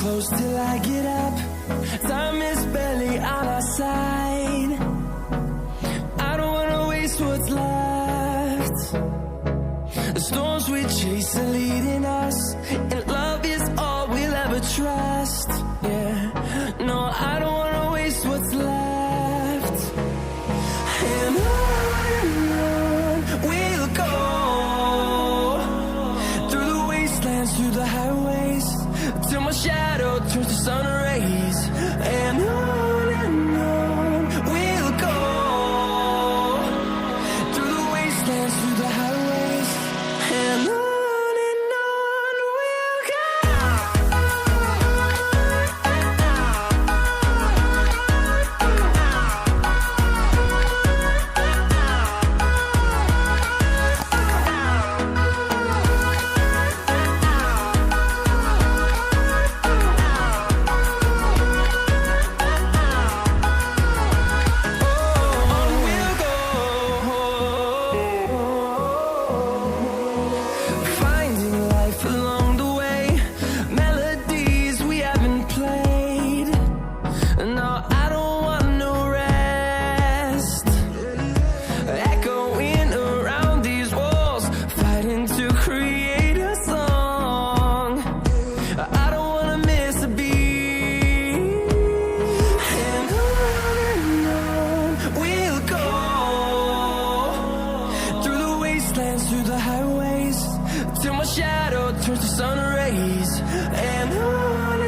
close till I get up. Time is barely on our side. I don't wanna waste what's left. The storms we chase are leading us, and love is all we'll ever trust. Yeah, no, I don't wanna waste what's left. And on we'll go, through the wastelands, through the highways, till my shadow turns to sun rays. And on we'll go, through the wastelands, through the highways, and on we'll go. Finding life along the way, melodies we haven't played. No, I don't want no rest. Echoing around these walls, fighting to create a song. I don't wanna miss a beat. And on we'll go, through the wastelands, through the highways, till my shadow turns to sun rays. And on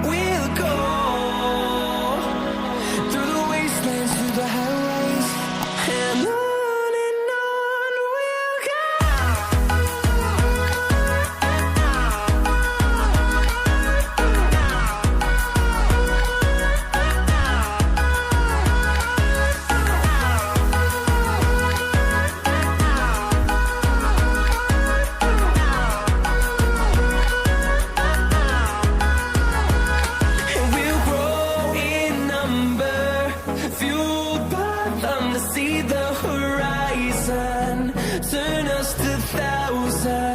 we'll go, through the wastelands, through the highways, and on we'll go. And we'll grow in number, fueled by them to see the horizon, turn us to thousands.